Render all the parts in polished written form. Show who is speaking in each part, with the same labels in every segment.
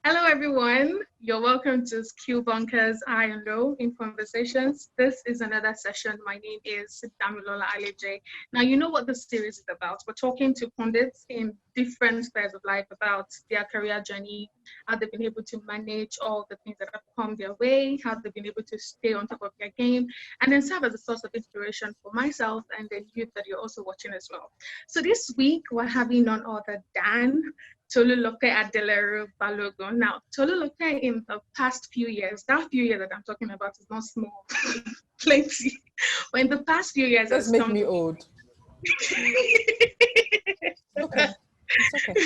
Speaker 1: Hello, everyone. You're welcome to Skill Bunkers I and Low in Conversations. This is another session. My name is Damilola Aleje. Now, you know what this series is about. We're talking to pundits in different spheres of life about their career journey, how they've been able to manage all the things that have come their way, how they've been able to stay on top of their game, and then serve as a source of inspiration for myself and the youth that you're also watching as well. So this week, we're having none other than Tolulope Adeleru Balogun. Now, Tolulope in the past few years, that few years that I'm talking about is not small, plenty. But in the past few years,
Speaker 2: Just make me old. Okay, it's okay.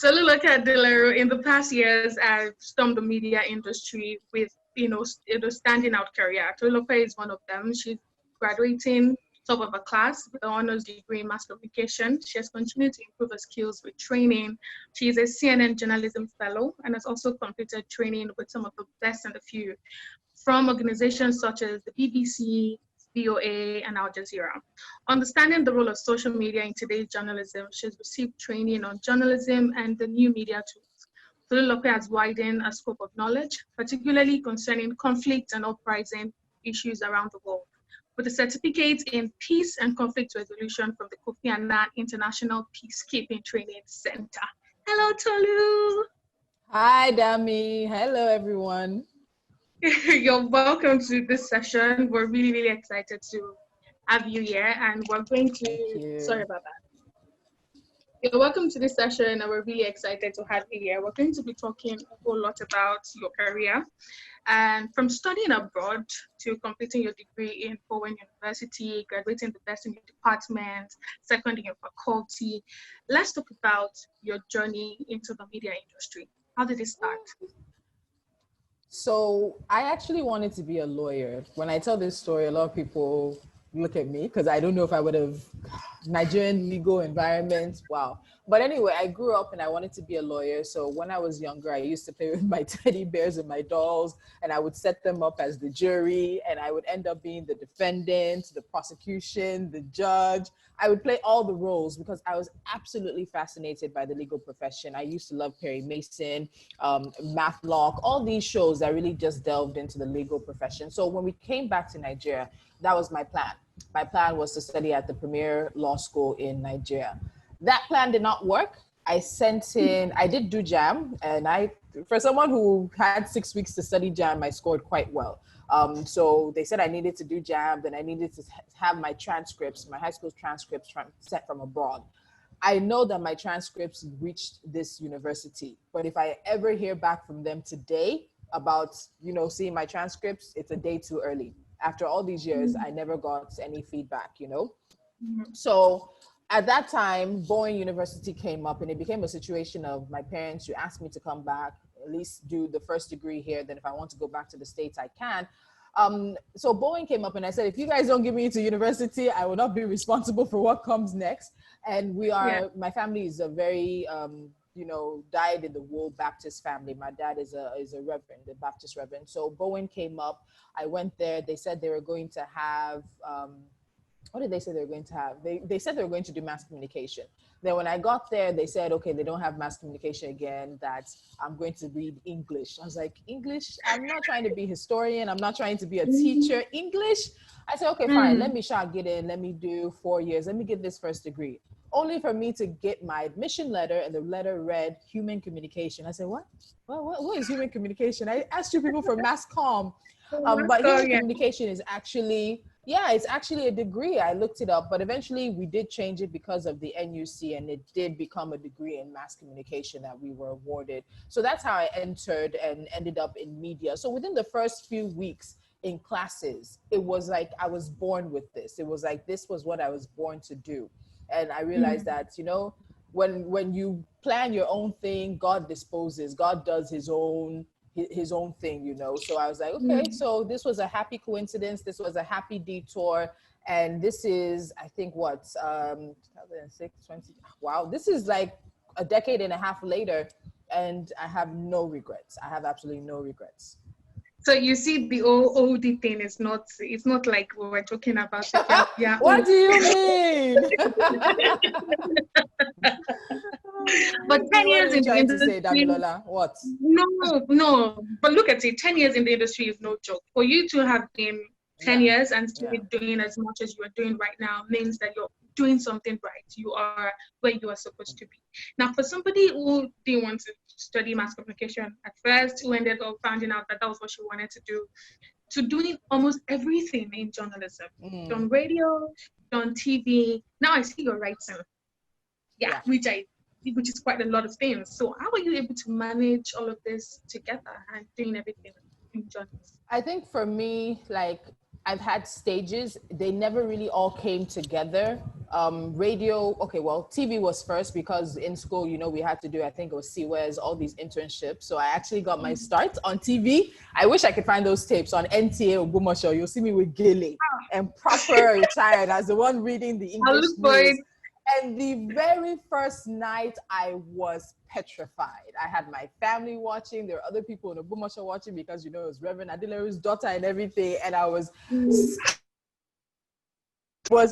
Speaker 1: Tolulope Adeleru in the past years, I've stormed the media industry with, standing out career. Tolulope is one of them. She's graduating top of her class with an honors degree in mass communication. She has continued to improve her skills with training. She is a CNN journalism fellow and has also completed training with some of the best and the few from organizations such as the BBC, VOA, and Al Jazeera. Understanding the role of social media in today's journalism, she has received training on journalism and the new media tools. Tolulope has widened her scope of knowledge, particularly concerning conflict and uprising issues around the world, with a certificate in Peace and Conflict Resolution from the Kofi Annan International Peacekeeping Training Center. Hello, Tolu.
Speaker 2: Hi, Dami. Hello, everyone.
Speaker 1: You're welcome to this session. We're really, really excited to have you here, and we're going to, sorry about that. You're welcome to this session, and we're really excited to have you here. We're going to be talking a whole lot about your career, and from studying abroad to completing your degree in Bowen University, graduating the best in your department, second in your faculty. Let's talk about your journey into the media industry. How did it start?
Speaker 2: So I actually wanted to be a lawyer. When I tell this story, a lot of people look at me because I don't know if I would have Nigerian legal environment. Wow. But anyway, I grew up and I wanted to be a lawyer. So when I was younger, I used to play with my teddy bears and my dolls, and I would set them up as the jury, and I would end up being the defendant, the prosecution, the judge. I would play all the roles because I was absolutely fascinated by the legal profession. I used to love Perry Mason, Matlock, all these shows that really just delved into the legal profession. So when we came back to Nigeria, that was my plan. My plan was to study at the premier law school in Nigeria. That plan did not work. I did do JAM, and for someone who had 6 weeks to study JAM, I scored quite well. So they said I needed to do JAM, then I needed to have my transcripts, my high school transcripts sent from abroad. I know that my transcripts reached this university, but if I ever hear back from them today about, seeing my transcripts, it's a day too early. After all these years, I never got any feedback, So at that time, Bowen University came up, and it became a situation of my parents, you asked me to come back, at least do the first degree here, then if I want to go back to the States, I can. So Bowen came up and I said, if you guys don't get me into university, I will not be responsible for what comes next. And my family is a very, dyed in the wool Baptist family. My dad is a reverend, a Baptist reverend. So Bowen came up, I went there, they said they were going to have, what did they say they were going to have? They said they were going to do mass communication. Then when I got there, they said, okay, they don't have mass communication again, that I'm going to read English. I was like, English? I'm not trying to be a historian. I'm not trying to be a teacher. English? I said, okay, fine. Let me get in. Let me do 4 years. Let me get this first degree. Only for me to get my admission letter, and the letter read human communication. I said, what? What is human communication? I asked you people for mass comm. But human communication is actually, it's actually a degree. I looked it up, but eventually we did change it because of the NUC, and it did become a degree in mass communication that we were awarded. So that's how I entered and ended up in media. So within the first few weeks in classes, it was like I was born with this. It was like this was what I was born to do. And I realized that, when you plan your own thing, God disposes. God does his own thing, So I was like, okay, so this was a happy coincidence. This was a happy detour. And this is, I think, 2006, 20, wow, this is like a decade and a half later. And I have no regrets. I have absolutely no regrets.
Speaker 1: So you see, the oldie thing is not, it's not like we were talking about.
Speaker 2: What do you mean?
Speaker 1: But 10
Speaker 2: What are
Speaker 1: years
Speaker 2: you
Speaker 1: in the
Speaker 2: trying to say,
Speaker 1: industry,
Speaker 2: Damilola? What?
Speaker 1: no. But look at it, 10 years in the industry is no joke. For you to have been 10
Speaker 2: Yeah,
Speaker 1: years and still
Speaker 2: yeah.
Speaker 1: be doing as much as you are doing right now means that you're doing something right. You are where you are supposed to be. Now, for somebody who didn't want to study mass communication at first, who ended up finding out that that was what she wanted to do, to doing almost everything in journalism,
Speaker 2: Mm,
Speaker 1: done radio, done TV. Now I see you're writing. Yeah,
Speaker 2: yeah.
Speaker 1: which is quite a lot of things. So how are you able to manage all of this together and doing everything in journalism?
Speaker 2: I think for me, like I've had stages, they never really all came together. Radio, okay, well, TV was first because in school, you know, we had to do, I think it was CWES, all these internships. So I actually got my start on TV. I wish I could find those tapes on NTA or Gumasho. You'll see me with Gele and proper retired as the one reading the
Speaker 1: I'll
Speaker 2: English
Speaker 1: look for it.
Speaker 2: news. And the very first night, I was petrified. I had my family watching. There were other people in the Bumasha watching because, you know, it was Reverend Adeleru's daughter and everything. And I was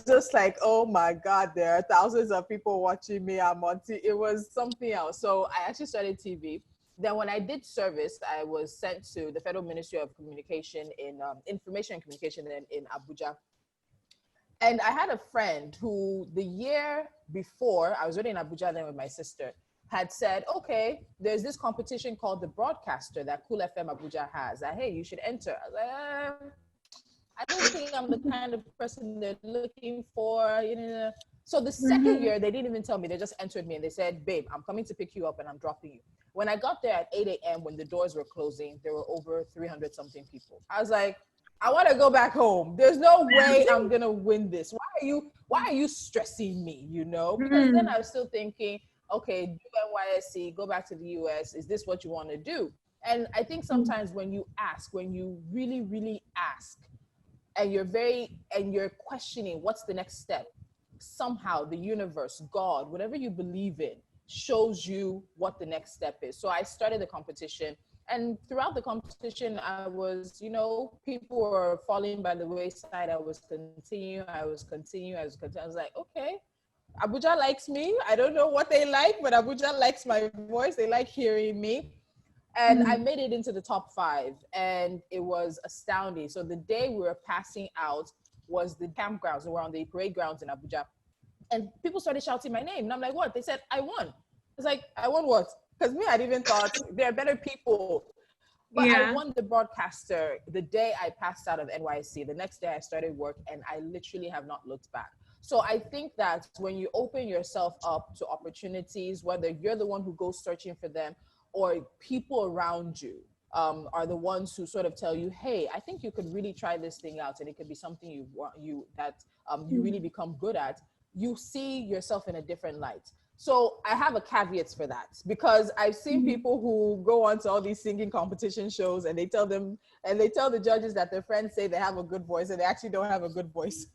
Speaker 2: just like, oh my God, there are thousands of people watching me. I'm on TV. It was something else. So I actually started TV. Then when I did service, I was sent to the Federal Ministry of Communication in Information and Communication in Abuja. And I had a friend who the year before, I was already in Abuja then with my sister, had said, okay, there's this competition called the Broadcaster that Cool FM Abuja has. Hey, you should enter. I was like, I don't think I'm the kind of person they're looking for. You know. So the second year, they didn't even tell me. They just entered me and they said, babe, I'm coming to pick you up and I'm dropping you. When I got there at 8 a.m., when the doors were closing, there were over 300 something people. I was like, I want to go back home. There's no way I'm going to win this. Why are you stressing me, you know? Because then I was still thinking, okay, do NYSC, go back to the US. Is this what you want to do? And I think sometimes when you ask, when you really, really ask, and you're questioning what's the next step, somehow the universe, God, whatever you believe in, shows you what the next step is. So I started the competition, and throughout the competition, I was, you know, people were falling by the wayside. I was continuing. I was like, okay, Abuja likes me. I don't know what they like, but Abuja likes my voice. They like hearing me. And I made it into the top 5, and it was astounding. So the day we were passing out was the campgrounds. We were on the parade grounds in Abuja, and people started shouting my name. And I'm like, what? They said, I won. It's like, I won what? Because me, I'd even thought there are better people. But I
Speaker 1: Yeah.
Speaker 2: won the broadcaster the day I passed out of NYC. The next day I started work, and I literally have not looked back. So I think that when you open yourself up to opportunities, whether you're the one who goes searching for them or people around you are the ones who sort of tell you, hey, I think you could really try this thing out and it could be something you want, you really become good at, you see yourself in a different light. So I have a caveat for that, because I've seen people who go on to all these singing competition shows and they tell the judges that their friends say they have a good voice and they actually don't have a good voice.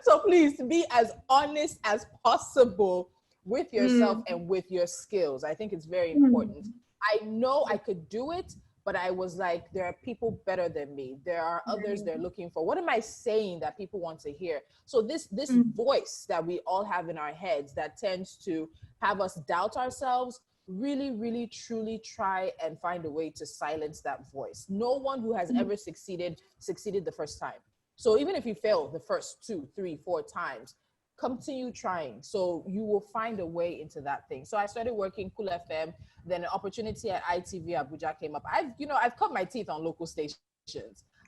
Speaker 2: So please be as honest as possible with yourself and with your skills. I think it's very important. I know I could do it, but I was like, there are people better than me. There are others they're looking for. What am I saying that people want to hear? So this voice that we all have in our heads that tends to have us doubt ourselves, really, really, truly try and find a way to silence that voice. No one who has ever succeeded the first time. So even if you fail the first 2, 3, 4 times, continue trying. So you will find a way into that thing. So I started working Cool FM. Then an opportunity at ITV Abuja came up. I've cut my teeth on local stations.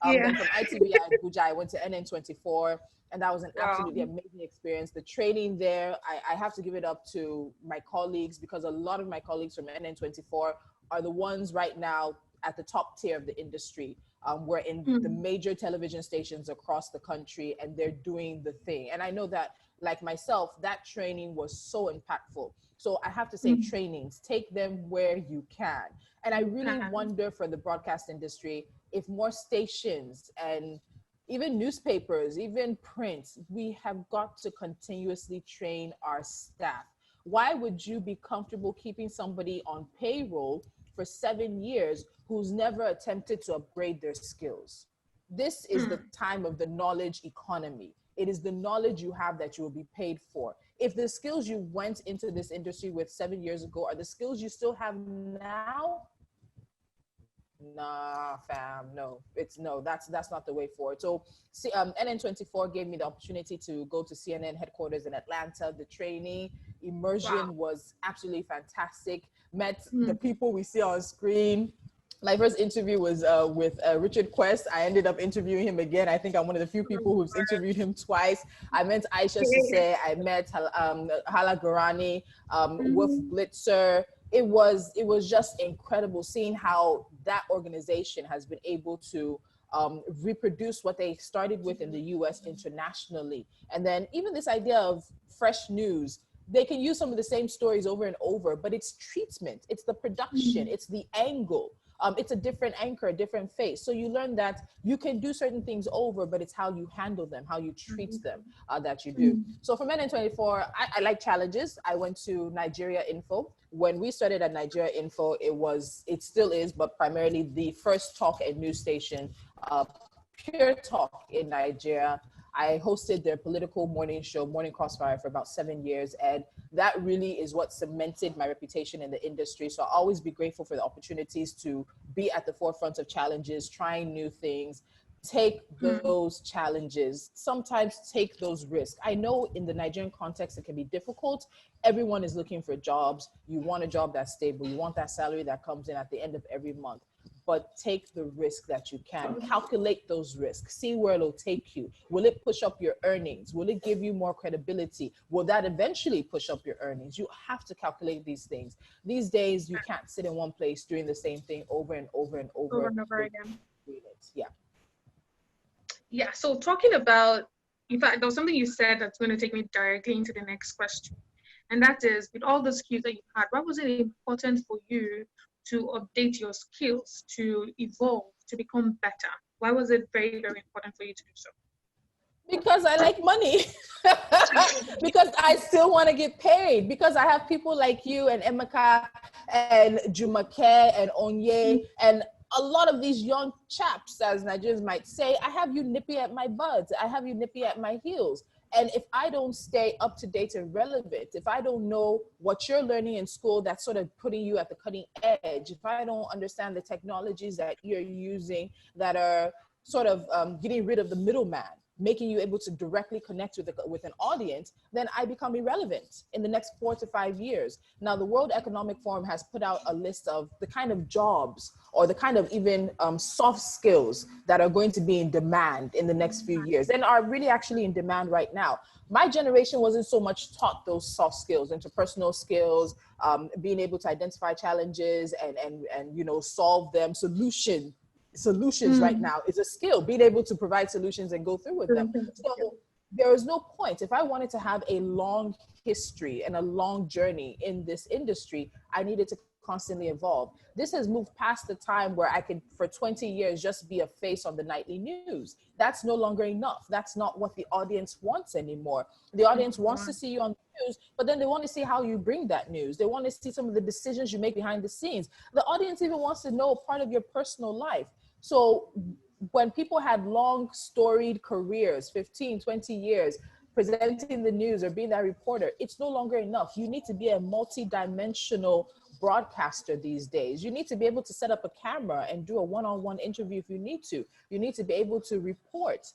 Speaker 2: Then from ITV Abuja, I went to NN24, and that was an absolutely amazing experience. The training there, I have to give it up to my colleagues, because a lot of my colleagues from NN24 are the ones right now at the top tier of the industry. We're in the major television stations across the country, and they're doing the thing. And I know that, like myself, that training was so impactful. So I have to say, trainings, take them where you can. And I really wonder for the broadcast industry, if more stations and even newspapers, even print, we have got to continuously train our staff. Why would you be comfortable keeping somebody on payroll for 7 years who's never attempted to upgrade their skills? This is the time of the knowledge economy. It is the knowledge you have that you will be paid for. if the skills you went into this industry with 7 years ago are the skills you still have now, nah, fam, no, that's not the way forward. So see, NN24 gave me the opportunity to go to CNN headquarters in Atlanta. The training immersion was absolutely fantastic. Met the people we see on screen. My first interview was with Richard Quest. I ended up interviewing him again. I think I'm one of the few people who's interviewed him twice. I met Aisha Sise. I met Hala Garani, Wolf Blitzer. It was just incredible seeing how that organization has been able to reproduce what they started with in the US internationally. And then even this idea of fresh news, they can use some of the same stories over and over, but it's treatment, it's the production, it's the angle. It's a different anchor, a different face. So you learn that you can do certain things over, but it's how you handle them, how you treat them that you do. So for NN24, I like challenges. I went to Nigeria Info. When we started at Nigeria Info, it still is, but primarily the first talk and news station, pure talk in Nigeria. I hosted their political morning show, Morning Crossfire, for about 7 years. And that really is what cemented my reputation in the industry. So I'll always be grateful for the opportunities to be at the forefront of challenges, trying new things, take those challenges, sometimes take those risks. I know in the Nigerian context, it can be difficult. Everyone is looking for jobs. You want a job that's stable. You want that salary that comes in at the end of every month. But take the risk that you can. Calculate those risks. See where it'll take you. Will it push up your earnings? Will it give you more credibility? Will that eventually push up your earnings? You have to calculate these things. These days, you can't sit in one place doing the same thing over and over and over.
Speaker 1: Over and over again.
Speaker 2: Yeah.
Speaker 1: Yeah, so talking about, in fact, there was something you said that's going to take me directly into the next question. And that is, with all the skills that you had, why was it important for you to update your skills, to evolve, to become better? Why was it very, very important for you to do so?
Speaker 2: Because I like money. Because I still want to get paid. Because I have people like you and Emeka and Jumake and Onye and a lot of these young chaps, as Nigerians might say. I have you nippy at my buds. I have you nippy at my heels. And if I don't stay up to date and relevant, if I don't know what you're learning in school that's sort of putting you at the cutting edge, if I don't understand the technologies that you're using that are sort of getting rid of the middleman, making you able to directly connect with an audience, then I become irrelevant in the next 4 to 5 years. Now, the World Economic Forum has put out a list of the kind of jobs or the kind of even soft skills that are going to be in demand in the next few years and are really actually in demand right now. My generation wasn't so much taught those soft skills, interpersonal skills, being able to identify challenges and you know, solve them, solutions right now is a skill, being able to provide solutions and go through with them. So there is no point. If I wanted to have a long history and a long journey in this industry, I needed to constantly evolve. This has moved past the time where I could, for 20 years, just be a face on the nightly news. That's no longer enough. That's not what the audience wants anymore. The audience wants to see you on the news, but then they want to see how you bring that news. They want to see some of the decisions you make behind the scenes. The audience even wants to know part of your personal life. So when people had long storied careers, 15, 20 years, presenting the news or being that reporter, it's no longer enough. You need to be a multi-dimensional broadcaster these days. You need to be able to set up a camera and do a one-on-one interview if you need to. You need to be able to report.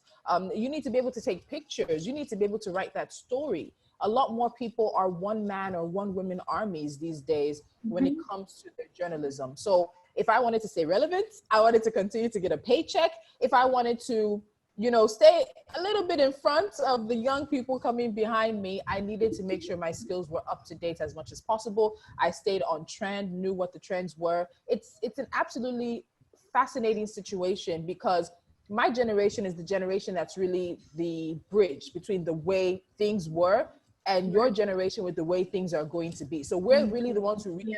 Speaker 2: You need to be able to take pictures. You need to be able to write that story. A lot more people are one-man or one-woman armies these days when it comes to their journalism. So if I wanted to stay relevant, I wanted to continue to get a paycheck. If I wanted to, you know, stay a little bit in front of the young people coming behind me, I needed to make sure my skills were up to date as much as possible. I stayed on trend, knew what the trends were. It's an absolutely fascinating situation because my generation is the generation that's really the bridge between the way things were and your generation with the way things are going to be. So we're really the ones who really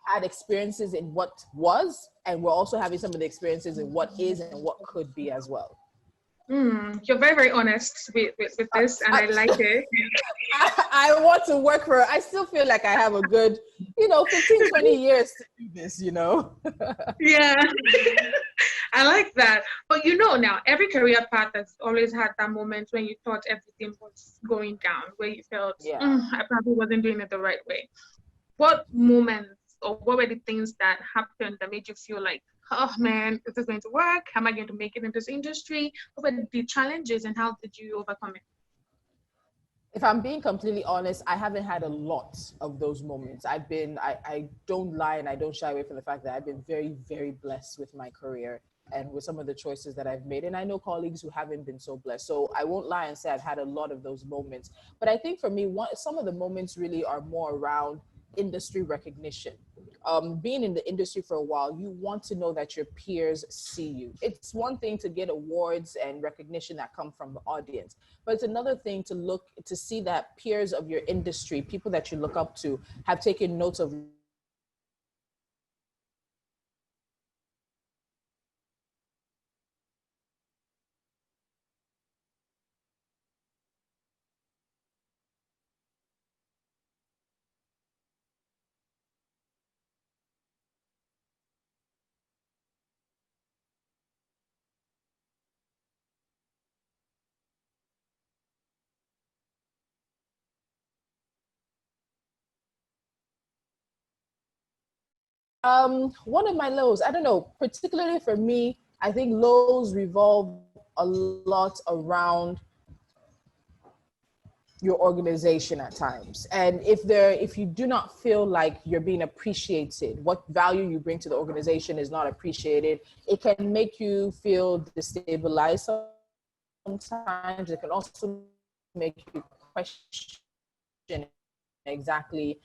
Speaker 2: had experiences in what was, and we're also having some of the experiences in what is and what could be as well.
Speaker 1: You're very, very honest with this, and I like it.
Speaker 2: I want to work for, I still feel like I have a good, 15, 20 years to do this,
Speaker 1: Yeah. I like that. But you know now, every career path has always had that moment when you thought everything was going down, where you felt,
Speaker 2: Yeah.
Speaker 1: I probably wasn't doing it the right way. What moments or what were the things that happened that made you feel like, oh man, is this going to work? Am I going to make it in this industry? What were the challenges and how did you overcome it?
Speaker 2: If I'm being completely honest, I haven't had a lot of those moments. I don't lie and I don't shy away from the fact that I've been very, very blessed with my career and with some of the choices that I've made. And I know colleagues who haven't been so blessed. So I won't lie and say I've had a lot of those moments. But I think for me, some of the moments really are more around industry recognition. Being in the industry for a while, you want to know that your peers see you. It's one thing to get awards and recognition that come from the audience, but it's another thing to look to see that peers of your industry, people that you look up to, have taken notes of one of my lows, I don't know, particularly for me, I think lows revolve a lot around your organization at times. And if you do not feel like you're being appreciated, what value you bring to the organization is not appreciated, it can make you feel destabilized sometimes. It can also make you question exactly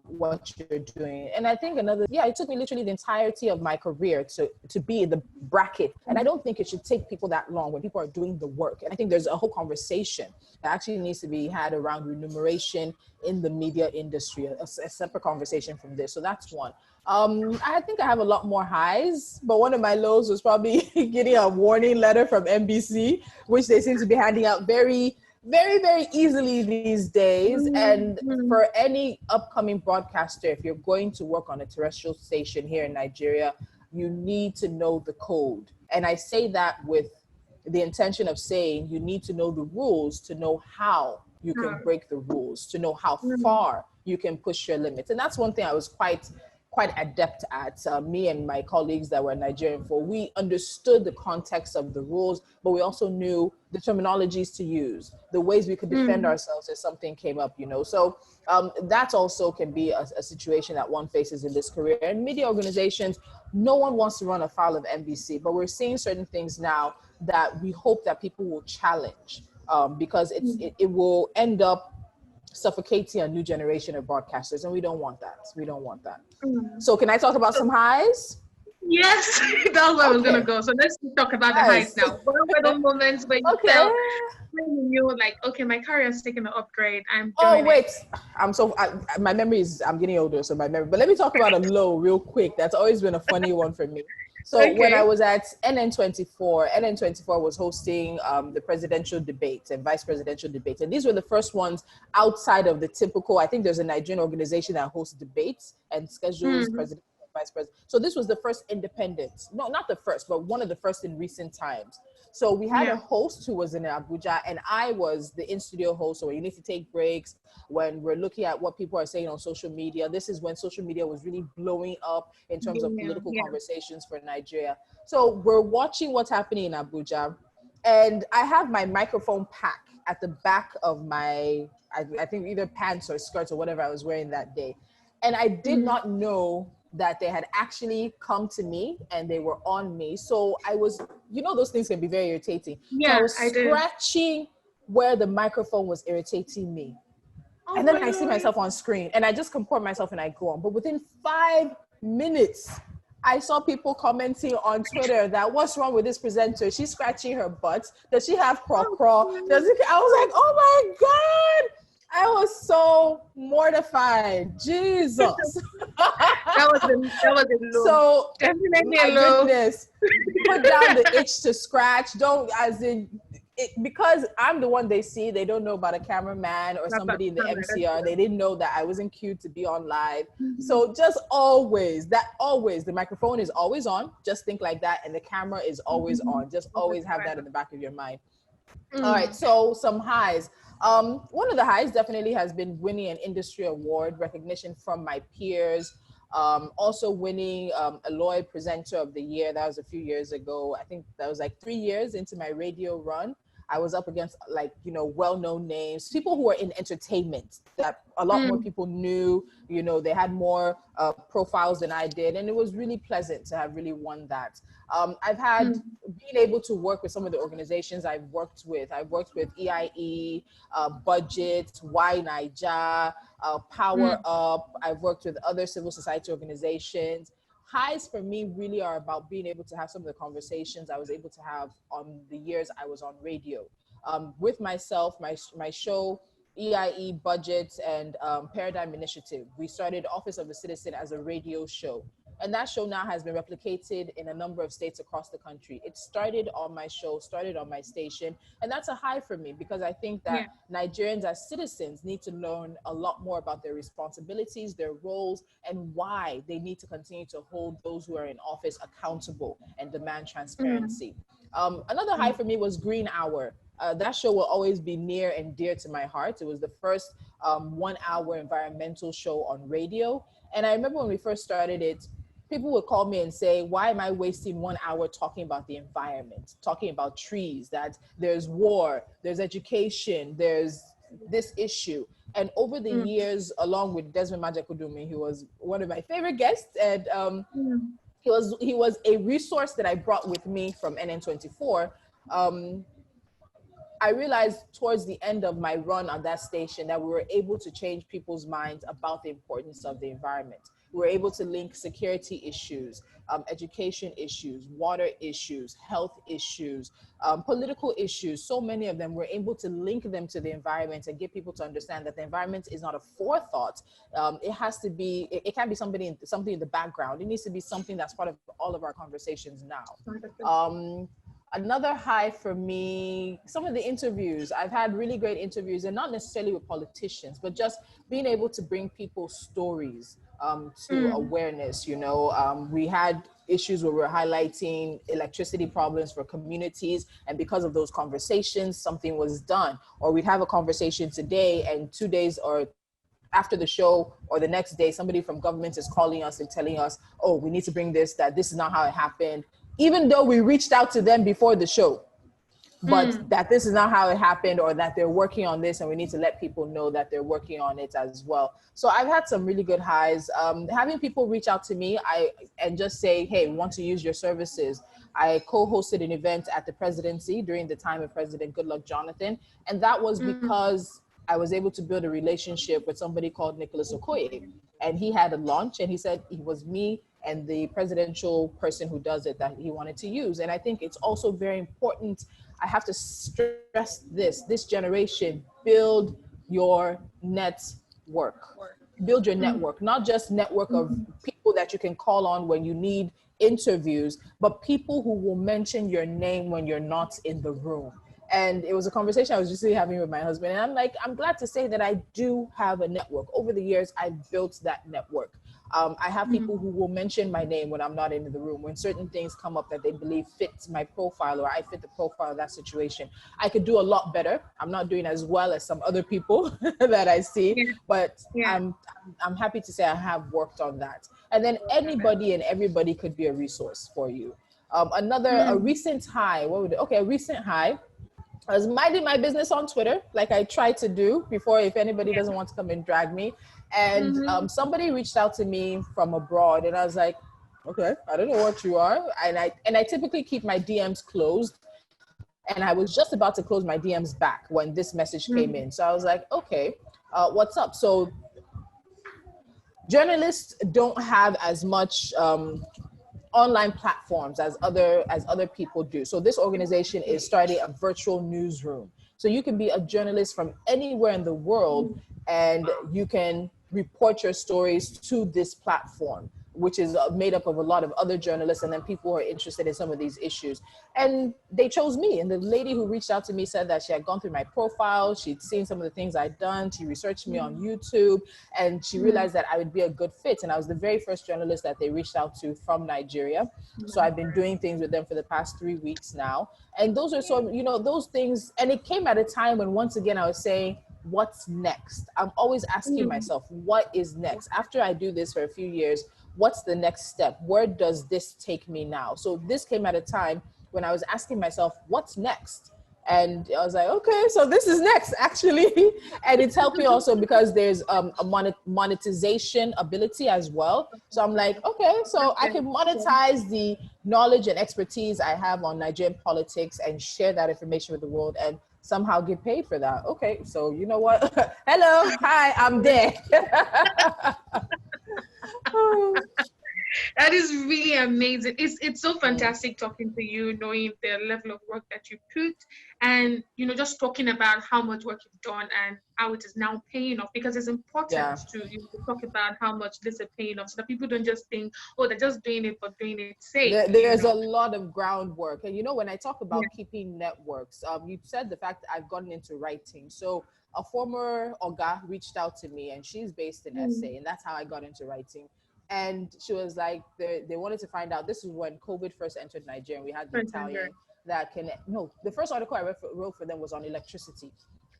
Speaker 2: what you're doing. And I think it took me literally the entirety of my career to be in the bracket. And I don't think it should take people that long when people are doing the work. And I think there's a whole conversation that actually needs to be had around remuneration in the media industry, a separate conversation from this. So that's one. I think I have a lot more highs, but one of my lows was probably getting a warning letter from NBC, which they seem to be handing out very, very easily these days. And
Speaker 1: Mm-hmm.
Speaker 2: for any upcoming broadcaster, if you're going to work on a terrestrial station here in Nigeria, you need to know the code. And I say that with the intention of saying you need to know the rules to know how you can break the rules, to know how far you can push your limits. And that's one thing I was quite adept at. Me and my colleagues that were Nigerian for, we understood the context of the rules, but we also knew the terminologies to use, the ways we could defend ourselves if something came up, So that also can be a situation that one faces in this career. And media organizations, no one wants to run afoul of NBC, but we're seeing certain things now that we hope that people will challenge, because it will end up suffocating a new generation of broadcasters, and we don't want that. We don't want that. So can I talk about some highs?
Speaker 1: Yes, that's where I was gonna go. So let's talk about the highs now. What were the moments where you felt, when you knew, like, okay, my career is taking an upgrade. I'm doing it.
Speaker 2: My memory is, I'm getting older, so my memory. But let me talk about a low real quick. That's always been a funny one for me. So when I was at NN24 was hosting the presidential debates and vice presidential debates. And these were the first ones outside of the typical, I think there's a Nigerian organization that hosts debates and schedules president and vice president. So this was the first independent, no, not the first, but one of the first in recent times. So we had a host who was in Abuja, and I was the in-studio host. So when you need to take breaks, when we're looking at what people are saying on social media, this is when social media was really blowing up in terms of political conversations for Nigeria. So we're watching what's happening in Abuja, and I have my microphone pack at the back of my, I think either pants or skirts or whatever I was wearing that day. And I did not know that they had actually come to me and they were on me. So I was, those things can be very irritating.
Speaker 1: Yeah,
Speaker 2: so I was scratching where the microphone was irritating me.
Speaker 1: Oh,
Speaker 2: and then I see myself on screen and I just comport myself and I go on. But within 5 minutes, I saw people commenting on Twitter that what's wrong with this presenter? She's scratching her butt. Does she have craw? I was like, oh my God. I was so mortified. Jesus.
Speaker 1: that was a low.
Speaker 2: So
Speaker 1: definitely
Speaker 2: my
Speaker 1: a low.
Speaker 2: goodness, put down the itch to scratch. Don't, as in, because I'm the one they see, they don't know about a cameraman or somebody in the MCR. They didn't know that I wasn't queued to be on live. So just always, the microphone is always on. Just think like that. And the camera is always on. Just always have that in the back of your mind. All right, so some highs. One of the highs definitely has been winning an industry award, recognition from my peers. Also winning Aloy Presenter of the Year. That was a few years ago. I think that was like 3 years into my radio run. I was up against like, you know, well-known names, people who are in entertainment that a lot more people knew, you know, they had more profiles than I did. And it was really pleasant to have really won that. I've had being able to work with some of the organizations I've worked with. I've worked with EIE, Budget, Y Naija, Power Up. I've worked with other civil society organizations. Highs for me really are about being able to have some of the conversations I was able to have on the years I was on radio. With myself, my show, EIE, Budget, and Paradigm Initiative. We started Office of the Citizen as a radio show. And that show now has been replicated in a number of states across the country. It started on my show, started on my station. And that's a high for me because I think that Nigerians as citizens need to learn a lot more about their responsibilities, their roles, and why they need to continue to hold those who are in office accountable and demand transparency. Another high for me was Green Hour. That show will always be near and dear to my heart. It was the first 1 hour environmental show on radio. And I remember when we first started it, people would call me and say, why am I wasting 1 hour talking about the environment, talking about trees, that there's war, there's education, there's this issue. And over the years, along with Desmond Majakudumi, who was one of my favorite guests, and he was a resource that I brought with me from NN24. I realized towards the end of my run on that station that we were able to change people's minds about the importance of the environment. We were able to link security issues, education issues, water issues, health issues, political issues. So many of them, we're able to link them to the environment and get people to understand that the environment is not a forethought. It has to be, it can't be something in the background. It needs to be something that's part of all of our conversations now. Another high for me, some of the interviews. I've had really great interviews, and not necessarily with politicians, but just being able to bring people's stories to awareness. You know, we had issues where we're highlighting electricity problems for communities, and because of those conversations, something was done. Or we'd have a conversation today, and 2 days or after the show or the next day, somebody from government is calling us and telling us, oh, we need to bring this, that this is not how it happened. Even though we reached out to them before the show, but that this is not how it happened, or that they're working on this and we need to let people know that they're working on it as well. So I've had some really good highs. Having people reach out to me and just say, hey, we want to use your services. I co-hosted an event at the presidency during the time of President Goodluck Jonathan. And that was because I was able to build a relationship with somebody called Nicholas Okoye. And he had a launch, and he said it was me and the presidential person who does it that he wanted to use. And I think it's also very important. I have to stress this generation, build your network. Build your network, not just network of people that you can call on when you need interviews, but people who will mention your name when you're not in the room. And it was a conversation I was just having with my husband. And I'm like, I'm glad to say that I do have a network. Over the years, I've built that network. I have people who will mention my name when I'm not in the room, when certain things come up that they believe fits my profile, or I fit the profile of that situation. I could do a lot better. I'm not doing as well as some other people that I see, but I'm happy to say I have worked on that. And then anybody and everybody could be a resource for you. A recent high, a recent high. I was minding my business on Twitter, like I tried to do before, if anybody doesn't want to come and drag me. And somebody reached out to me from abroad, and I was like, okay, I don't know what you are. And I typically keep my DMs closed. And I was just about to close my DMs back when this message came in. So I was like, okay, what's up? So journalists don't have as much online platforms as other people do. So this organization is starting a virtual newsroom. So you can be a journalist from anywhere in the world, and you can report your stories to this platform. which is made up of a lot of other journalists and then people who are interested in some of these issues. And they chose me. And the lady who reached out to me said that she had gone through my profile, she'd seen some of the things I'd done, she researched me on YouTube, and she realized that I would be a good fit. And I was the very first journalist that they reached out to from Nigeria. So I've been doing things with them for the past 3 weeks now. And those are so, you know, those things, and it came at a time when once again I was saying, what's next? I'm always asking myself, what is next? After I do this for a few years, what's the next step? Where does this take me now? So this came at a time when I was asking myself, what's next? And I was like, okay, so this is next actually. And it's helped me also because there's a monetization ability as well. So I'm like, okay, so I can monetize the knowledge and expertise I have on Nigerian politics and share that information with the world and somehow get paid for that. Okay, so you know what? Hello, hi, I'm there.
Speaker 1: That is really amazing. It's so fantastic talking to you, knowing the level of work that you put, and you know, just talking about how much work you've done and how it is now paying off. Because it's important to, you know, to talk about how much this is paying off, so that people don't just think, oh, they're just doing it for doing its sake.
Speaker 2: There's a lot of groundwork, and you know, when I talk about keeping networks, you said the fact that I've gotten into writing. So a former Oga reached out to me, and she's based in SA, and that's how I got into writing. And she was like, they wanted to find out, this is when COVID first entered Nigeria, and we had the Italian that the first article I wrote for them was on electricity.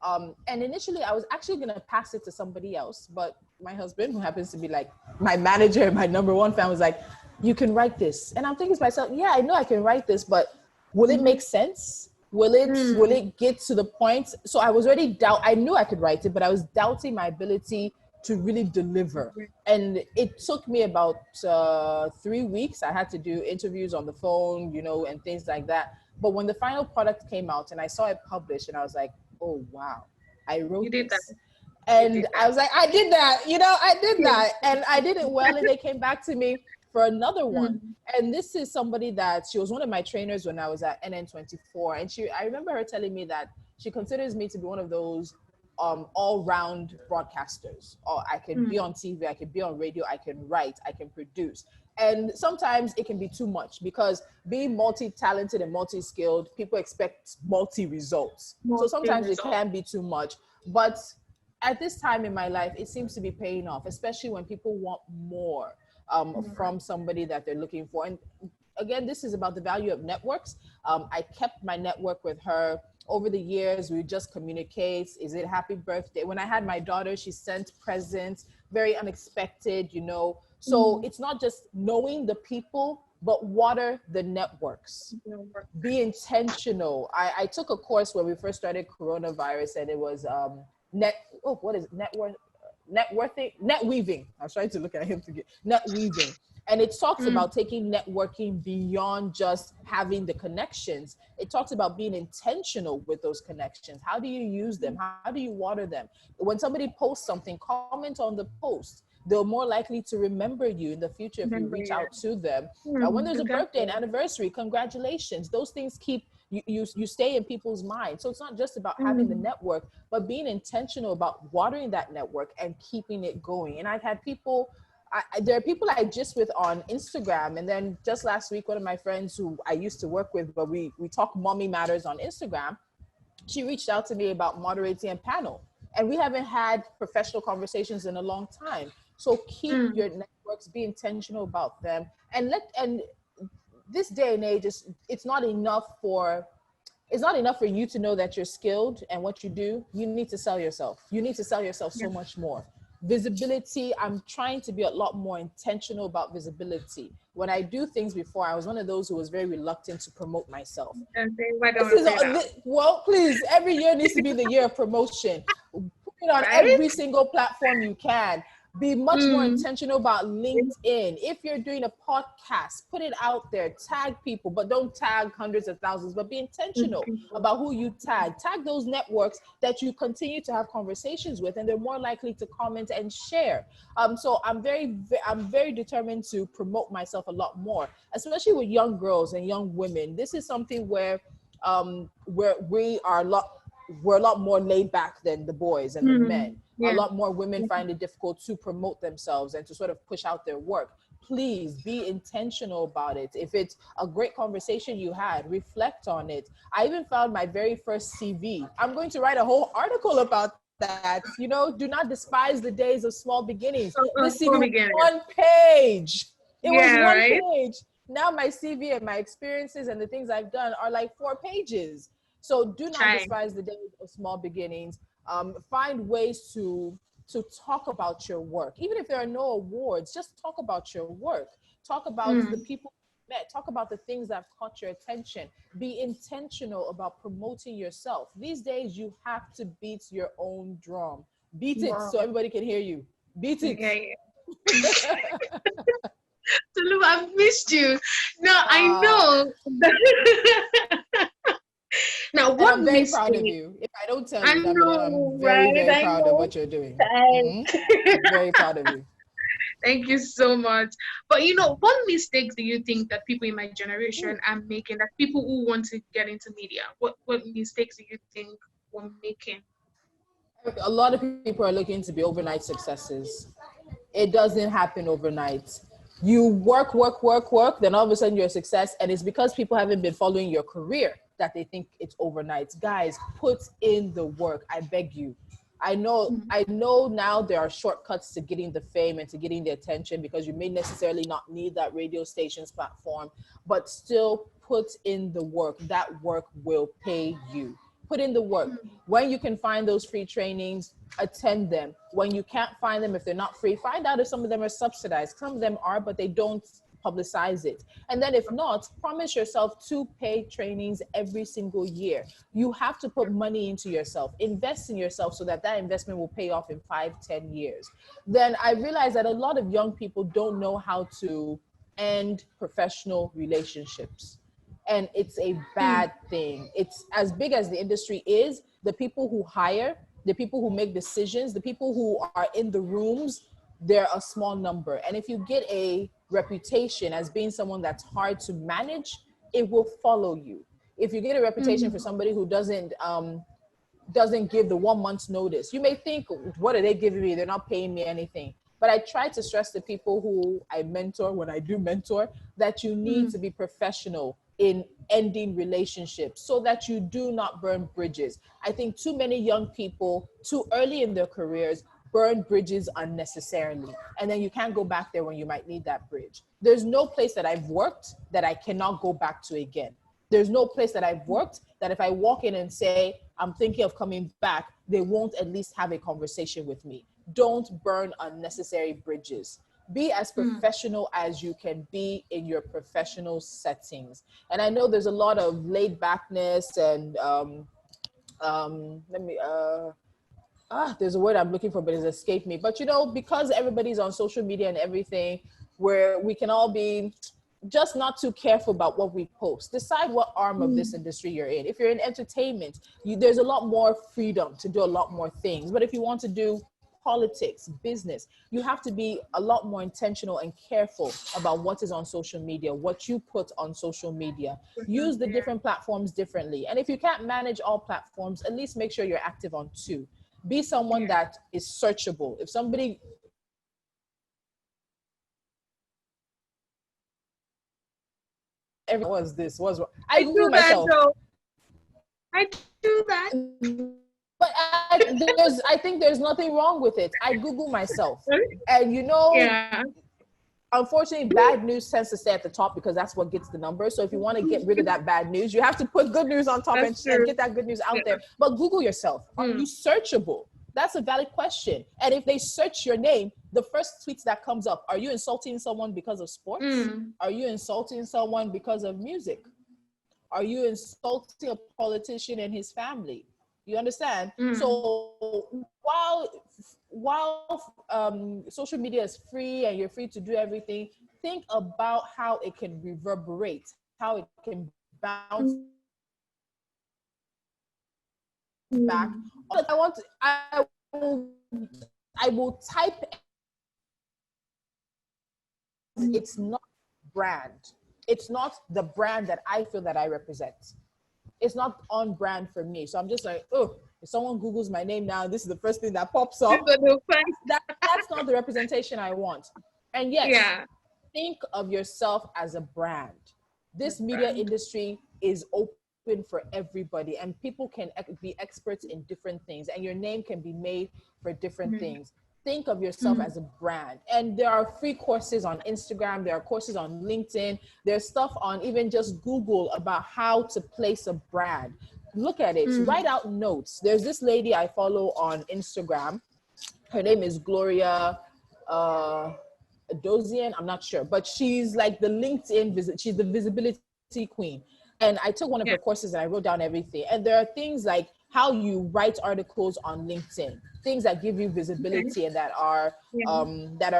Speaker 2: And initially I was actually going to pass it to somebody else, but my husband, who happens to be like my manager and my number one fan, was like, you can write this. And I'm thinking to myself, yeah, I know I can write this, but will it make sense? Will it get to the point? So I was already I knew I could write it, but I was doubting my ability to really deliver. And it took me about 3 weeks. I had to do interviews on the phone, you know, and things like that. But when the final product came out and I saw it published, and I was like, oh, wow, I wrote this. And I was like, I did that, you know, I did that. And I did it well. And they came back to me for another one. And this is somebody that, she was one of my trainers when I was at NN24. And I remember her telling me that she considers me to be one of those all-round broadcasters. Or I can be on TV, I can be on radio, I can write, I can produce. And sometimes it can be too much, because being multi-talented and multi-skilled, people expect multi-results. So sometimes it can be too much. But at this time in my life, it seems to be paying off, especially when people want more from somebody that they're looking for. And again, this is about the value of networks. I kept my network with her. Over the years, we just communicate. Is it happy birthday? When I had my daughter, she sent presents, very unexpected, you know. So it's not just knowing the people, but water the networks. Be intentional. I took a course when we first started coronavirus, and it was net weaving. I was trying to look at him to get net weaving. And it talks about taking networking beyond just having the connections. It talks about being intentional with those connections. How do you use them? How do you water them? When somebody posts something, comment on the post. They're more likely to remember you in the future if you reach out to them. When there's a birthday, an anniversary, congratulations. Those things keep you stay in people's minds. So it's not just about having the network, but being intentional about watering that network and keeping it going. And I've had people, there are people I just with on Instagram. And then just last week, one of my friends who I used to work with, but we talk mommy matters on Instagram, she reached out to me about moderating a panel. And we haven't had professional conversations in a long time. So keep your networks, be intentional about them, and this day and age, it's not enough for you to know that you're skilled and what you do. You need to sell yourself. You need to sell yourself so much more. Visibility, I'm trying to be a lot more intentional about visibility. When I do things before, I was one of those who was very reluctant to promote myself. Well, please, every year needs to be the year of promotion. Put it on every single platform you can. Be much more intentional about LinkedIn. If you're doing a podcast, put it out there, tag people, but don't tag hundreds of thousands, but be intentional about who you tag. Tag those networks that you continue to have conversations with, and they're more likely to comment and share. So I'm very determined to promote myself a lot more, especially with young girls and young women. This is something where we're a lot more laid back than the boys and the men. A lot more women find it difficult to promote themselves and to sort of push out their work. please be intentional about it. If it's a great conversation you had, reflect on it. I even found my very first CV. I'm going to write a whole article about that. Do not despise the days of small beginnings. This CV was one page. It was
Speaker 1: Yeah,
Speaker 2: one
Speaker 1: right.
Speaker 2: page. Now my CV and my experiences and the things I've done are like 4 pages. So do not
Speaker 1: Try.
Speaker 2: despise the days of small beginnings. Find ways to talk about your work. Even if there are no awards, just talk about your work. Talk about the people you met. Talk about the things that have caught your attention. Be intentional about promoting yourself. These days, you have to beat your own drum. Beat it so
Speaker 1: Wow.
Speaker 2: everybody can hear you. Beat it.
Speaker 1: Okay. Tolu, I've missed you. Now I know. Now,
Speaker 2: And
Speaker 1: what
Speaker 2: I'm very proud of
Speaker 1: mistake?
Speaker 2: you. If I don't tell
Speaker 1: I
Speaker 2: you, Damilola, I'm
Speaker 1: know,
Speaker 2: very,
Speaker 1: right?
Speaker 2: very
Speaker 1: I
Speaker 2: proud of
Speaker 1: know.
Speaker 2: what you're doing.
Speaker 1: Thanks.
Speaker 2: Very proud of you.
Speaker 1: Thank you so much. But what mistakes do you think that people in my generation are making? That people who want to get into media, what mistakes do you think we're making?
Speaker 2: A lot of people are looking to be overnight successes. It doesn't happen overnight. You work, work, work, work, then all of a sudden you're a success. And it's because people haven't been following your career that they think it's overnight. Guys, put in the work. I beg you. I know now there are shortcuts to getting the fame and to getting the attention, because you may necessarily not need that radio station's platform, but still put in the work. That work will pay you. Put in the work. When you can find those free trainings, attend them. When you can't find them, if they're not free, find out if some of them are subsidized. Some of them are, but they don't publicize it. And then if not, promise yourself 2 paid trainings every single year. You have to put money into yourself, invest in yourself, so that that investment will pay off in 5-10 years. Then I realized that a lot of young people don't know how to end professional relationships, and it's a bad thing. It's as big as the industry is, the people who hire, the people who make decisions, the people who are in the rooms, they're a small number. And if you get a reputation as being someone that's hard to manage, it will follow you. If you get a reputation for somebody who doesn't give the 1 month's notice, you may think, what are they giving me? They're not paying me anything. But I try to stress to people who I mentor, when I do mentor, that you need to be professional in ending relationships so that you do not burn bridges. I think too many young people too early in their careers burn bridges unnecessarily. And then you can't go back there when you might need that bridge. There's no place that I've worked that I cannot go back to again. There's no place that I've worked that if I walk in and say, I'm thinking of coming back, they won't at least have a conversation with me. Don't burn unnecessary bridges. Be as professional as you can be in your professional settings. And I know there's a lot of laid backness and there's a word I'm looking for, but it's escaped me. But because everybody's on social media and everything, where we can all be just not too careful about what we post. Decide what arm of this industry you're in. If you're in entertainment, there's a lot more freedom to do a lot more things. But if you want to do politics, business, you have to be a lot more intentional and careful about what is on social media, what you put on social media. Use the different platforms differently. And if you can't manage all platforms, at least make sure you're active on 2. Be someone that is searchable. If somebody was this was I
Speaker 1: I do
Speaker 2: Google
Speaker 1: that
Speaker 2: myself.
Speaker 1: though. I do that.
Speaker 2: But I think there's nothing wrong with it. I Google myself. And
Speaker 1: Yeah.
Speaker 2: unfortunately, bad news tends to stay at the top because that's what gets the number. So if you want to get rid of that bad news, you have to put good news on top and get that good news out there. But Google yourself. Are you searchable? That's a valid question. And if they search your name, the first tweets that comes up, are you insulting someone because of sports? Are you insulting someone because of music? Are you insulting a politician and his family? You understand? So while social media is free and you're free to do everything, think about how it can reverberate, how it can bounce back. I will type. It's not brand. It's not the brand that I feel that I represent. It's not on brand for me. So I'm just like, oh, if someone Googles my name now, this is the first thing that pops up. That's not the representation I want. And yes, think of yourself as a brand. This media industry is open for everybody, and people can be experts in different things, and your name can be made for different things. Think of yourself as a brand. And there are free courses on Instagram, there are courses on LinkedIn, there's stuff on even just Google about how to place a brand. Look at it, write out notes. There's this lady I follow on Instagram. Her name is Gloria Dozian, I'm not sure, but she's like the LinkedIn she's the visibility queen. And I took one of her courses and I wrote down everything. And there are things like how you write articles on LinkedIn, things that give you visibility and that are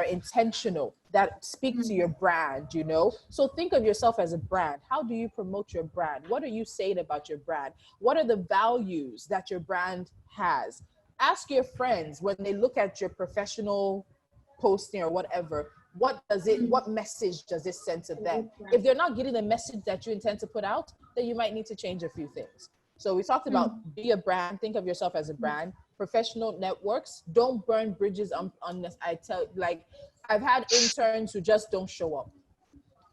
Speaker 2: intentional, that speak to your brand, you know? So think of yourself as a brand. How do you promote your brand? What are you saying about your brand? What are the values that your brand has? Ask your friends when they look at your professional posting or whatever, what message does this send to them? If they're not getting the message that you intend to put out, then you might need to change a few things. So we talked about be a brand, think of yourself as a brand, professional networks, don't burn bridges on this. I've had interns who just don't show up.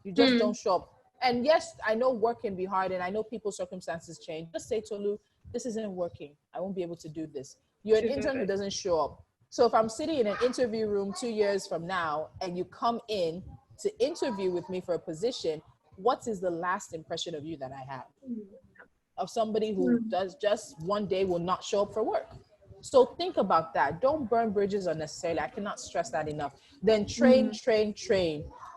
Speaker 2: You just don't show up. And yes, I know work can be hard and I know people's circumstances change. Just say, Tolu, this isn't working. I won't be able to do this. You're an intern who doesn't show up. So if I'm sitting in an interview room 2 years from now and you come in to interview with me for a position, what is the last impression of you that I have? Of somebody who does just one day will not show up for work. So think about that. Don't burn bridges unnecessarily. I cannot stress that enough. Then train.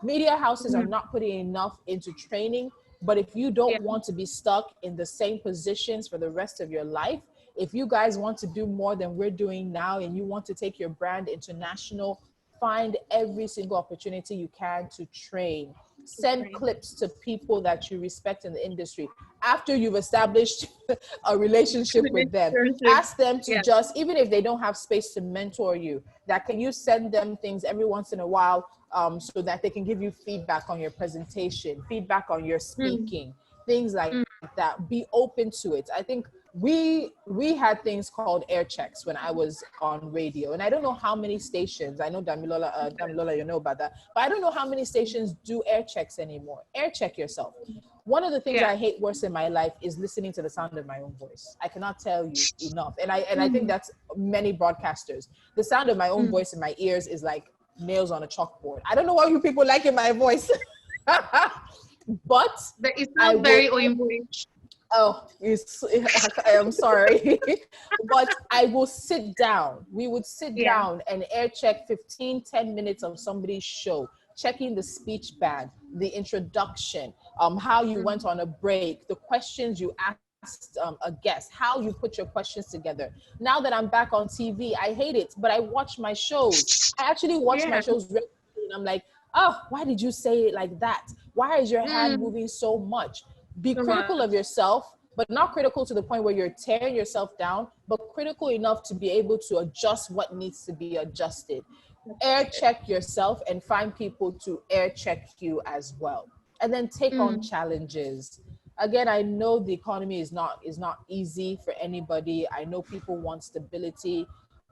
Speaker 2: Media houses are not putting enough into training, but if you don't want to be stuck in the same positions for the rest of your life, if you guys want to do more than we're doing now and you want to take your brand international, find every single opportunity you can to train. Send clips to people that you respect in the industry. After you've established a relationship with them, ask them to just, even if they don't have space to mentor you, that can you send them things every once in a while so that they can give you feedback on your presentation, feedback on your speaking, things like that. Be open to it. I think we had things called air checks when I was on radio, and I don't know how many stations. I know Damilola, you know about that, but I don't know how many stations do air checks anymore. Air check yourself. One of the things I hate worse in my life is listening to the sound of my own voice. I cannot tell you enough, and I think that's many broadcasters. The sound of my own voice in my ears is like nails on a chalkboard. I don't know why you people like in my voice, but
Speaker 1: it's not very Oyinbo.
Speaker 2: Oh, I'm sorry. But I will sit down. We would sit down and air check 10 minutes of somebody's show, checking the speech band, the introduction, how you went on a break, the questions you asked a guest, how you put your questions together. Now that I'm back on TV, I hate it, but I watch my shows. I actually watch my shows regularly, and I'm like, oh, why did you say it like that? Why is your hand moving so much? Be critical of yourself, but not critical to the point where you're tearing yourself down, but critical enough to be able to adjust what needs to be adjusted. Air check yourself and find people to air check you as well. And then take on challenges. Again, I know the economy is not easy for anybody. I know people want stability,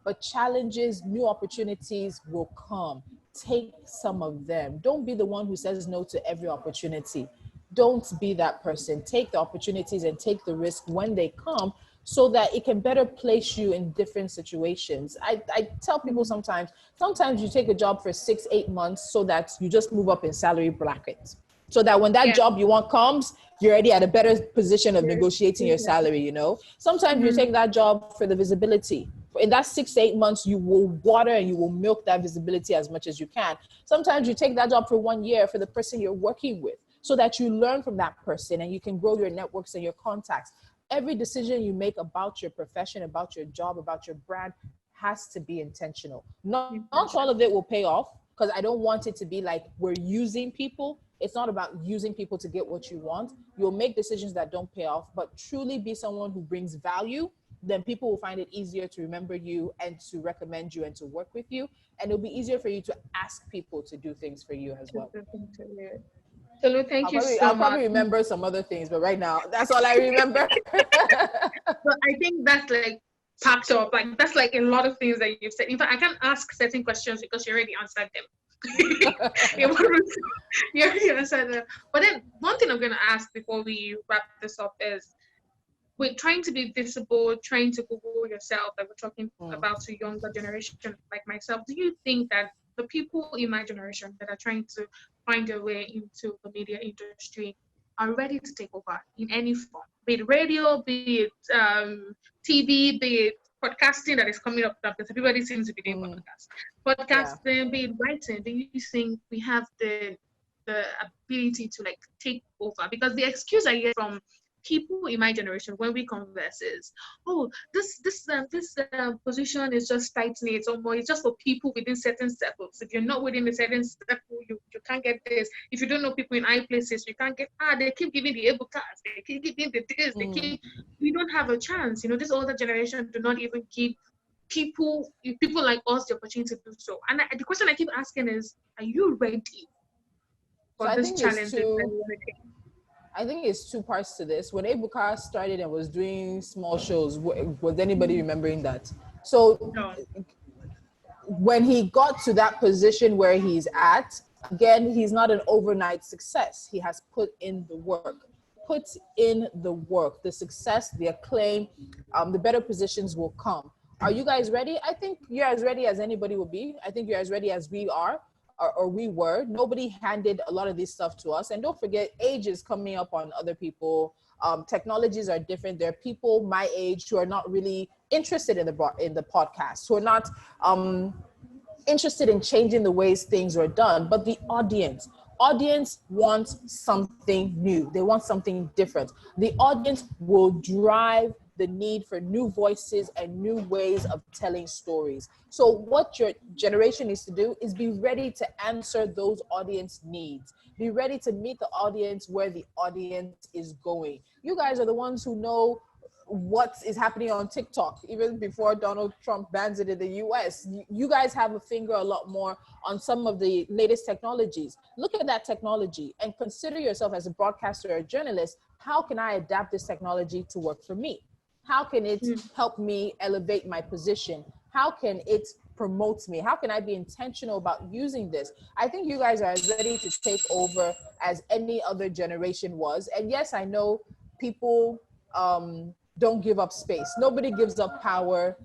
Speaker 2: but challenges, new opportunities will come. Take some of them. Don't be the one who says no to every opportunity. Don't be that person. Take the opportunities and take the risk when they come so that it can better place you in different situations. I tell people sometimes you take a job for 6-8 months so that you just move up in salary bracket. So that when that job you want comes, you're already at a better position of negotiating your salary, you know? Sometimes you take that job for the visibility. In that 6 to 8 months, you will water and you will milk that visibility as much as you can. Sometimes you take that job for 1 year for the person you're working with, so that you learn from that person and you can grow your networks and your contacts. Every decision you make about your profession, about your job, about your brand has to be intentional. Not all of it will pay off, because I don't want it to be like we're using people. It's not about using people to get what you want. You'll make decisions that don't pay off, but truly be someone who brings value. Then people will find it easier to remember you and to recommend you and to work with you. And it'll be easier for you to ask people to do things for you as well.
Speaker 1: Tolu, thank you so much.
Speaker 2: I'll probably remember some other things, but right now, that's all I remember.
Speaker 1: But I think that's like packed up. Like that's like a lot of things that you've said. In fact, I can't ask certain questions because you already answered them. You already answered that. But then one thing I'm gonna ask before we wrap this up is, with trying to be visible, trying to Google yourself, like we're talking
Speaker 2: Mm.
Speaker 1: about to younger generation like myself, do you think that the people in my generation that are trying to find their way into the media industry are ready to take over in any form, be it radio, be it TV, be it podcasting that is coming up now because everybody seems to be doing
Speaker 2: Mm.
Speaker 1: podcasts,
Speaker 2: Yeah.
Speaker 1: podcasting, be it writing? Do you think we have the ability to like take over? Because the excuse I hear from people in my generation when we converse is, oh, this position is just tightening. It's almost, it's just for people within certain circles. If you're not within a certain circle, you can't get this. If you don't know people in high places, you can't get. They keep giving the able cards. They keep giving the this. They
Speaker 2: Mm.
Speaker 1: keep. We don't have a chance. This older generation do not even give people like us the opportunity to do so. And the question I keep asking is, are you ready
Speaker 2: So
Speaker 1: for
Speaker 2: I
Speaker 1: this
Speaker 2: think it's
Speaker 1: challenge that
Speaker 2: two.
Speaker 1: you want to take?
Speaker 2: I think it's two parts to this. When Ebuka started and was doing small shows, was anybody remembering that? So
Speaker 1: No.
Speaker 2: when he got to that position where he's at, again, he's not an overnight success. He has put in the work. Put in the work. The success, the acclaim, the better positions will come. Are you guys ready? I think you're as ready as anybody will be. I think you're as ready as we are, or we were. Nobody handed a lot of this stuff to us. And don't forget, age is coming up on other people. Technologies are different. There are people my age who are not really interested in the podcast, who are not interested in changing the ways things are done. But the audience wants something new. They want something different. The audience will drive the need for new voices and new ways of telling stories. So what your generation needs to do is be ready to answer those audience needs. Be ready to meet the audience where the audience is going. You guys are the ones who know what is happening on TikTok, even before Donald Trump bans it in the US. You guys have a finger a lot more on some of the latest technologies. Look at that technology and consider yourself as a broadcaster or a journalist. How can I adapt this technology to work for me? How can it help me elevate my position? How can it promote me? How can I be intentional about using this? I think you guys are as ready to take over as any other generation was. And yes, I know people don't give up space. Nobody gives up power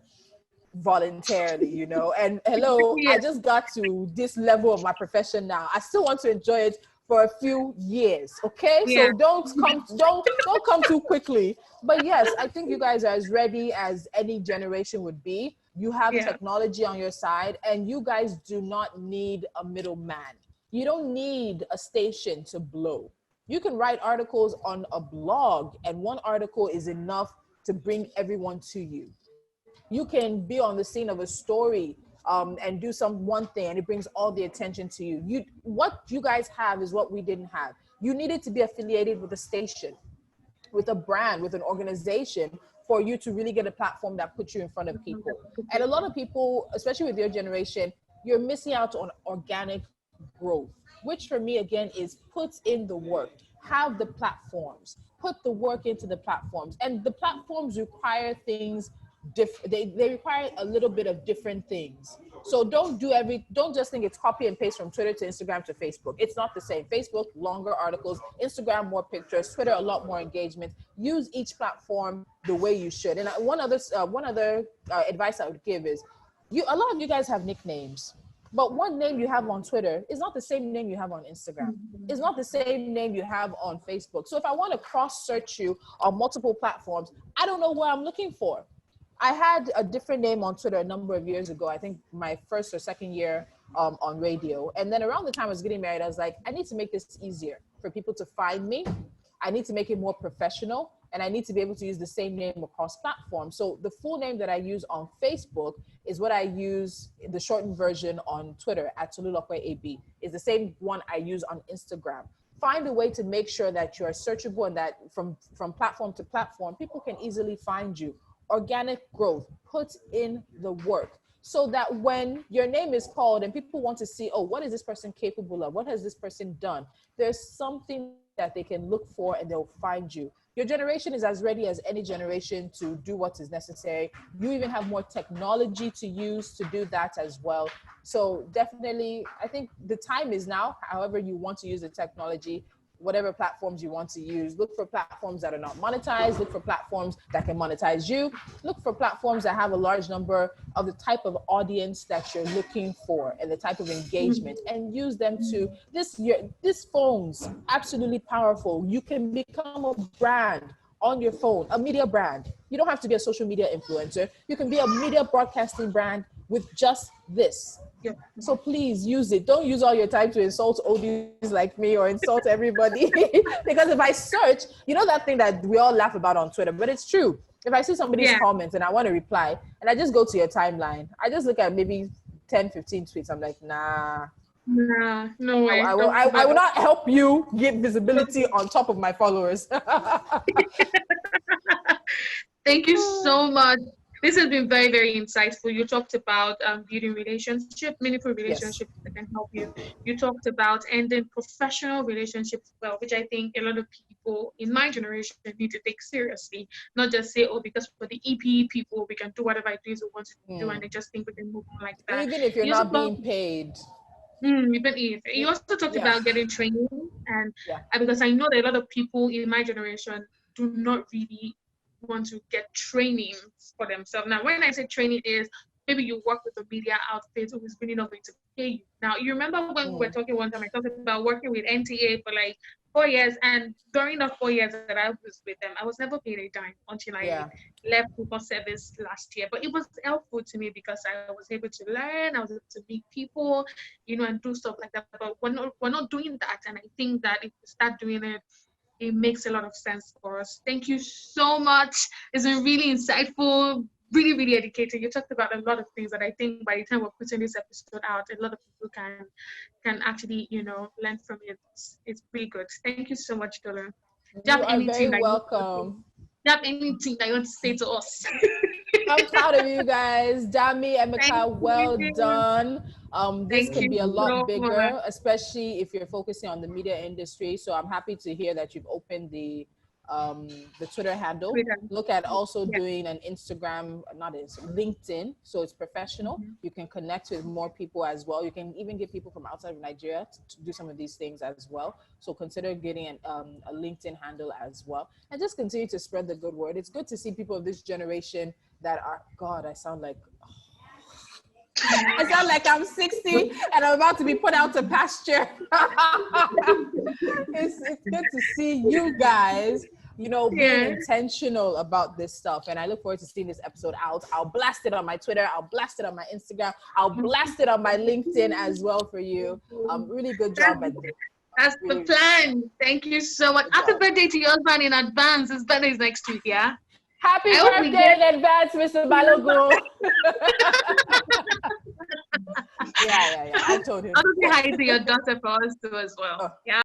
Speaker 2: voluntarily, And hello,
Speaker 1: Yeah.
Speaker 2: I just got to this level of my profession now. I still want to enjoy it for a few years, okay?
Speaker 1: Yeah.
Speaker 2: So don't come too quickly. But yes, I think you guys are as ready as any generation would be. You have
Speaker 1: Yeah.
Speaker 2: technology on your side, and you guys do not need a middleman. You don't need a station to blow. You can write articles on a blog, and one article is enough to bring everyone to you. You can be on the scene of a story and do some one thing, and it brings all the attention to you. What you guys have is what we didn't have. You needed to be affiliated with a station, with a brand, with an organization, for you to really get a platform that puts you in front of people. And a lot of people, especially with your generation, you're missing out on organic growth, which for me again is put in the work. Have the platforms, put the work into the platforms, and the platforms require things they require a little bit of different things. So don't just think it's copy and paste from Twitter to Instagram to Facebook. It's not the same. Facebook, longer articles; Instagram, more pictures; Twitter, a lot more engagement. Use each platform the way you should. And one other advice I would give is, a lot of you guys have nicknames, but one name you have on Twitter is not the same name you have on Instagram. It's not the same name you have on Facebook. So if I want to cross search you on multiple platforms, I don't know what I'm looking for. I had a different name on Twitter a number of years ago. I think my first or second year on radio. And then around the time I was getting married, I was like, I need to make this easier for people to find me. I need to make it more professional, and I need to be able to use the same name across platforms. So the full name that I use on Facebook is what I use, the shortened version on Twitter at Tolulope AB. Is the same one I use on Instagram. Find a way to make sure that you are searchable and that from platform to platform, people can easily find you. Organic growth, put in the work, so that when your name is called and people want to see, oh, what is this person capable of? What has this person done? There's something that that they can look for and they'll find you. Your generation is as ready as any generation to do what is necessary. You even have more technology to use to do that as well. So definitely, I think the time is now, however you want to use the technology, whatever platforms you want to use. Look for platforms that are not monetized. Look for platforms that can monetize you. Look for platforms that have a large number of the type of audience that you're looking for and the type of engagement, and use them to this phone's absolutely powerful. You can become a brand on your phone, a media brand. You don't have to be a social media influencer. You can be a media broadcasting brand with just this.
Speaker 1: Yeah.
Speaker 2: So please use it. Don't use all your time to insult oldies like me or insult everybody. Because if I search, you know that thing that we all laugh about on Twitter, but it's true. If I see somebody's comments and I want to reply and I just go to your timeline, I just look at maybe 10, 15 tweets. I'm like, nah.
Speaker 1: Nah, no way.
Speaker 2: I will not help you get visibility on top of my followers.
Speaker 1: Thank you so much. This has been very, very insightful. You talked about building meaningful relationships that can help you. You talked about ending professional relationships well, which I think a lot of people in my generation need to take seriously. Not just say, oh, because for the EP people, we can do whatever it is we want to do, and they just think we can move on like that.
Speaker 2: Even if you're not being paid.
Speaker 1: Even if. You also talked about getting training, and because I know that a lot of people in my generation do not really want to get training for themselves. Now, when I say training is maybe you work with a media outfit who is really not going to pay you. Now, you remember when we were talking one time, I talked about working with NTA for like 4 years, and during the 4 years that I was with them, I was never paid a dime until I left for service last year. But it was helpful to me because I was able to learn, I was able to meet people, and do stuff like that. But we're not doing that, and I think that if we start doing it, it makes a lot of sense for us. Thank you so much. It's been really insightful, really, really educated. You talked about a lot of things that I think by the time we're putting this episode out, a lot of people can actually, learn from it. It's really good. Thank you so much, Tolu.
Speaker 2: You are very welcome.
Speaker 1: Do you have anything that you want to say to us?
Speaker 2: I'm proud of you guys. Dami, Emeka, well done. This can be a lot bigger, especially if you're focusing on the media industry. So I'm happy to hear that you've opened the Twitter handle. Look at also doing an LinkedIn. So it's professional. You can connect with more people as well. You can even get people from outside of Nigeria to do some of these things as well. So consider getting a LinkedIn handle as well, and just continue to spread the good word. It's good to see people of this generation that are, God, I sound like I'm 60 and I'm about to be put out to pasture. It's good to see you guys, being intentional about this stuff. And I look forward to seeing this episode out. I'll blast it on my Twitter. I'll blast it on my Instagram. I'll blast it on my LinkedIn as well for you. Really good job.
Speaker 1: That's the plan. Thank you so much. Happy birthday to your husband in advance. His birthday is next week, yeah?
Speaker 2: Happy birthday in advance, Mr. Balogun. Yeah. I told him.
Speaker 1: I'll say hi to your daughter for us too as well. Yeah.